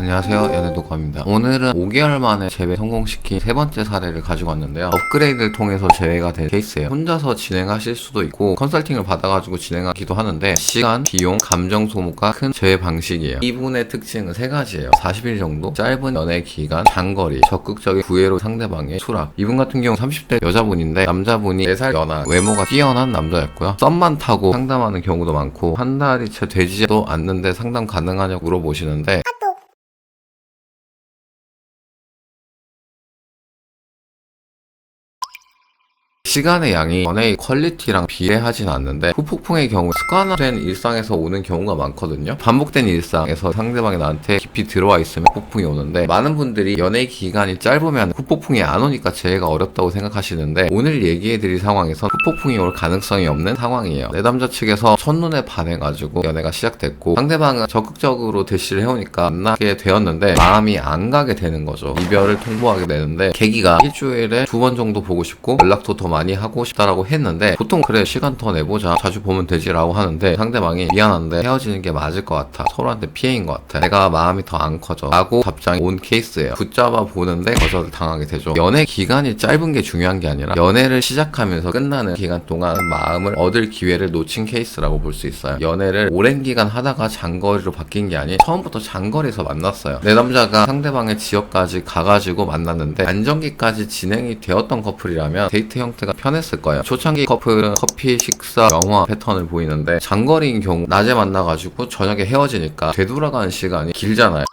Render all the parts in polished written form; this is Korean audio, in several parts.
안녕하세요, 연애도감입니다. 오늘은 5개월 만에 재회 성공시킨 세 번째 사례를 가지고 왔는데요. 업그레이드를 통해서 재회가 된 케이스예요. 혼자서 진행하실 수도 있고 컨설팅을 받아가지고 진행하기도 하는데 시간, 비용, 감정 소모가 큰 재회 방식이에요. 이분의 특징은 세 가지예요. 40일 정도, 짧은 연애 기간, 장거리, 적극적인 구애로 상대방의 수락. 이분 같은 경우 30대 여자분인데 남자분이 4살 연하, 외모가 뛰어난 남자였고요. 썸만 타고 상담하는 경우도 많고 한 달이 채 되지도 않는데 상담 가능하냐고 물어보시는데 시간의 양이 연애의 퀄리티랑 비례하진 않는데 후폭풍의 경우 습관화된 일상에서 오는 경우가 많거든요. 반복된 일상에서 상대방이 나한테 깊이 들어와 있으면 후폭풍이 오는데 많은 분들이 연애 기간이 짧으면 후폭풍이 안 오니까 재회가 어렵다고 생각하시는데 오늘 얘기해드릴 상황에서 후폭풍이 올 가능성이 없는 상황이에요. 내담자 측에서 첫눈에 반해가지고 연애가 시작됐고 상대방은 적극적으로 대시를 해오니까 만나게 되었는데 마음이 안 가게 되는 거죠. 이별을 통보하게 되는데 계기가 일주일에 2번 정도 보고 싶고 연락도 더 많이 하고 싶다라고 했는데 보통 그래 시간 더 내보자 자주 보면 되지라고 하는데 상대방이 미안한데 헤어지는 게 맞을 것 같아, 서로한테 피해인 것 같아, 내가 마음이 더 안 커져 라고 답장이 온 케이스예요. 붙잡아 보는데 거절을 당하게 되죠. 연애 기간이 짧은 게 중요한 게 아니라 연애를 시작하면서 끝나는 기간 동안 마음을 얻을 기회를 놓친 케이스라고 볼 수 있어요. 연애를 오랜 기간 하다가 장거리로 바뀐 게 아닌 처음부터 장거리에서 만났어요. 내 남자가 상대방의 지역까지 가가지고 만났는데 안정기까지 진행이 되었던 커플이라면 데이트 형태가 편했을 거예요. 초창기 커플은 커피, 식사, 영화 패턴을 보이는데 장거리인 경우 낮에 만나가지고 저녁에 헤어지니까 되돌아가는 시간이 길잖아요.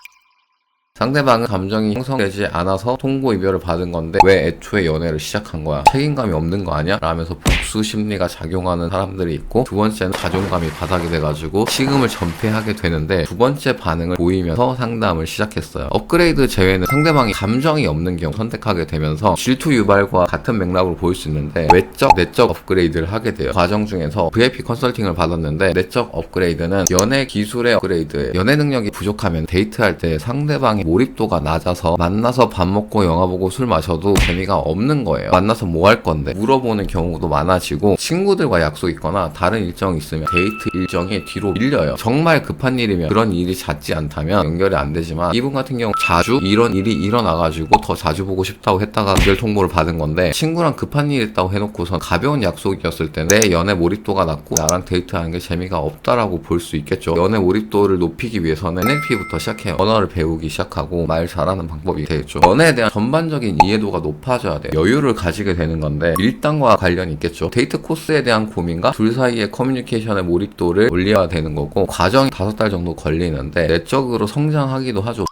상대방은 감정이 형성되지 않아서 통보 이별을 받은 건데 왜 애초에 연애를 시작한 거야? 책임감이 없는 거 아니야? 라면서 복수 심리가 작용하는 사람들이 있고 두 번째는 자존감이 바닥이 돼가지고 식음을 전폐하게 되는데 두 번째 반응을 보이면서 상담을 시작했어요. 업그레이드 재회는 상대방이 감정이 없는 경우 선택하게 되면서 질투 유발과 같은 맥락으로 보일 수 있는데 외적, 내적 업그레이드를 하게 돼요. 과정 중에서 VIP 컨설팅을 받았는데 내적 업그레이드는 연애 기술의 업그레이드예요. 연애 능력이 부족하면 데이트할 때 상대방이 몰입도가 낮아서 만나서 밥 먹고 영화 보고 술 마셔도 재미가 없는 거예요. 만나서 뭐 할 건데 물어보는 경우도 많아지고 친구들과 약속 있거나 다른 일정이 있으면 데이트 일정이 뒤로 밀려요. 정말 급한 일이면 그런 일이 잦지 않다면 연결이 안 되지만 이분 같은 경우 자주 이런 일이 일어나가지고 더 자주 보고 싶다고 했다가 이별 통보를 받은 건데 친구랑 급한 일 있다고 해놓고선 가벼운 약속이었을 때 내 연애 몰입도가 낮고 나랑 데이트하는 게 재미가 없다라고 볼 수 있겠죠. 연애 몰입도를 높이기 위해서는 NLP부터 시작해요. 언어를 배우기 시작하고 말 잘하는 방법이 되겠죠. 연애에 대한 전반적인 이해도가 높아져야 돼요. 여유를 가지게 되는 건데 일당과 관련이 있겠죠. 데이트 코스에 대한 고민과 둘 사이의 커뮤니케이션의 몰입도를 올려야 되는 거고 과정이 5달 정도 걸리는데 내적으로 성장하기도 하죠.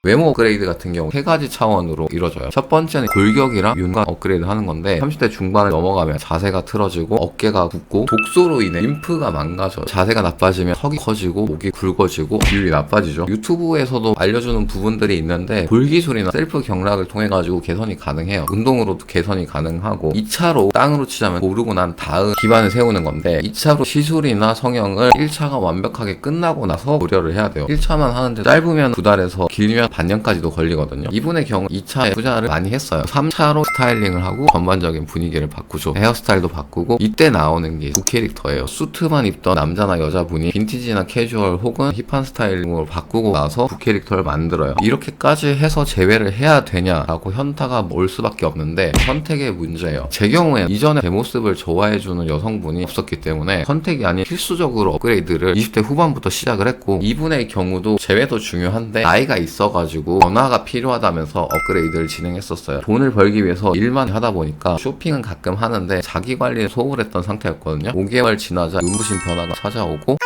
외모 업그레이드 같은 경우 3가지 차원으로 이루어져요. 첫 번째는 골격이랑 윤곽 업그레이드 하는 건데 30대 중반을 넘어가면 자세가 틀어지고 어깨가 굽고 독소로 인해 림프가 망가져요. 자세가 나빠지면 턱이 커지고 목이 굵어지고 비율이 나빠지죠. 유튜브에서도 알려주는 부분들이 있는데 볼기술이나 셀프 경락을 통해 가지고 개선이 가능해요. 운동으로도 개선이 가능하고 2차로 땅으로 치자면 고르고 난 다음 기반을 세우는 건데 2차로 시술이나 성형을 1차가 완벽하게 끝나고 나서 고려를 해야 돼요. 1차만 하는데 짧으면 2달에서 길면 반년까지도 걸리거든요. 이분의 경우 2차에 투자를 많이 했어요. 3차로 스타일링을 하고 전반적인 분위기를 바꾸죠. 헤어스타일도 바꾸고 이때 나오는 게 두 캐릭터예요. 수트만 입던 남자나 여자분이 빈티지나 캐주얼 혹은 힙한 스타일링으로 바꾸고 나서 두 캐릭터를 만들어요. 이렇게까지 해서 재회를 해야 되냐라고 현타가 올 수밖에 없는데 선택의 문제예요. 제 경우에 이전에 제 모습을 좋아해주는 여성분이 없었기 때문에 선택이 아닌 필수적으로 업그레이드를 20대 후반부터 시작을 했고 이분의 경우도 재회도 중요한데 나이가 있어가지고 변화가 필요하다면서 업그레이드를 진행했었어요. 돈을 벌기 위해서 일만 하다 보니까 쇼핑은 가끔 하는데 자기 관리에 소홀했던 상태였거든요. 5개월 지나자 눈부신 변화가 찾아오고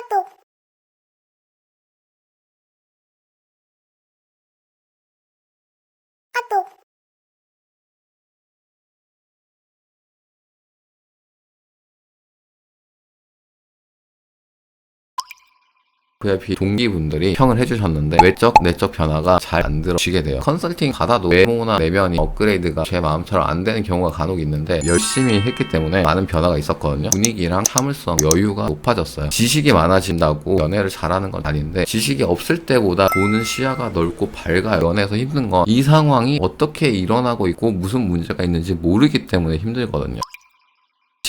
VIP 동기분들이 평을 해주셨는데 외적, 내적 변화가 잘 안 들어지게 돼요. 컨설팅 받아도 외모나 내면이 업그레이드가 제 마음처럼 안 되는 경우가 간혹 있는데 열심히 했기 때문에 많은 변화가 있었거든요. 분위기랑 참을성, 여유가 높아졌어요. 지식이 많아진다고 연애를 잘하는 건 아닌데 지식이 없을 때보다 보는 시야가 넓고 밝아요. 연애에서 힘든 건 이 상황이 어떻게 일어나고 있고 무슨 문제가 있는지 모르기 때문에 힘들거든요.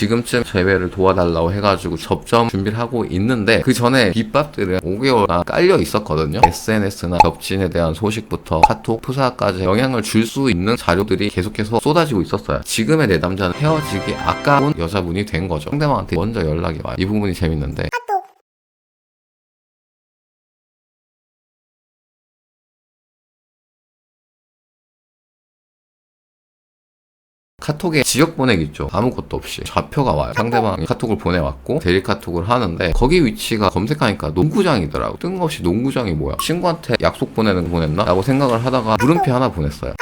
지금쯤 재회를 도와달라고 해가지고 접점 준비를 하고 있는데 그 전에 빗밥들은 5개월간 깔려 있었거든요. SNS나 겹친에 대한 소식부터 카톡, 프사까지 영향을 줄 수 있는 자료들이 계속해서 쏟아지고 있었어요. 지금의 내 남자는 헤어지기 아까운 여자분이 된 거죠. 상대방한테 먼저 연락이 와요. 이 부분이 재밌는데 카톡에 지역 보내기 있죠. 아무것도 없이 좌표가 와요. 상대방이 카톡을 보내왔고 대리 카톡을 하는데 거기 위치가 검색하니까 농구장이더라고. 뜬금없이 농구장이 뭐야, 친구한테 약속 보내는 거 보냈나? 라고 생각을 하다가 물음표 하나 보냈어요.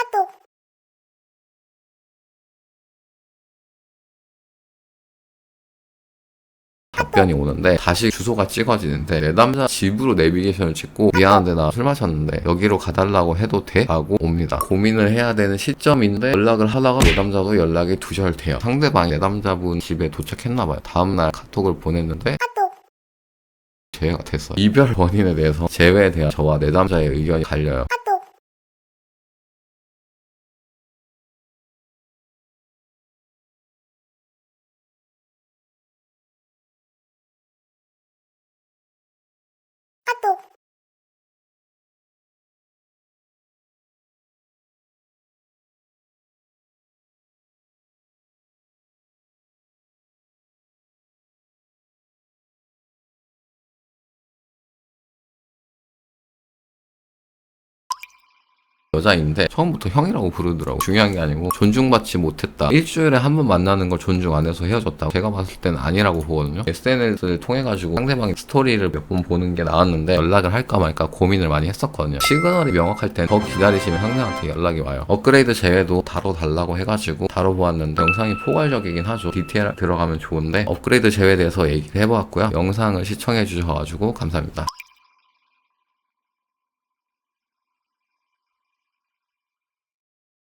답변이 오는데 다시 주소가 찍어지는데 내 남자 집으로 내비게이션을 찍고 미안한데 나 술 마셨는데 여기로 가달라고 해도 돼? 라고 옵니다. 고민을 해야 되는 시점인데 연락을 하다가 내 남자도 연락이 두절돼요. 상대방이 내 남자분 집에 도착했나봐요. 다음날 카톡을 보냈는데 재회가 됐어요. 이별 원인에 대해서 재회에 대한 저와 내 남자의 의견이 갈려요. 여자인데 처음부터 형이라고 부르더라고. 중요한 게 아니고 존중받지 못했다, 일주일에 한 번 만나는 걸 존중 안 해서 헤어졌다. 제가 봤을 때는 아니라고 보거든요. SNS를 통해 가지고 상대방의 스토리를 몇 번 보는 게 나았는데 연락을 할까 말까 고민을 많이 했었거든요. 시그널이 명확할 땐 더 기다리시면 상대한테 연락이 와요. 업그레이드 제외도 다뤄달라고 해가지고 다뤄보았는데 영상이 포괄적이긴 하죠. 디테일 들어가면 좋은데 업그레이드 제외에 대해서 얘기를 해보았고요. 영상을 시청해 주셔가지고 감사합니다.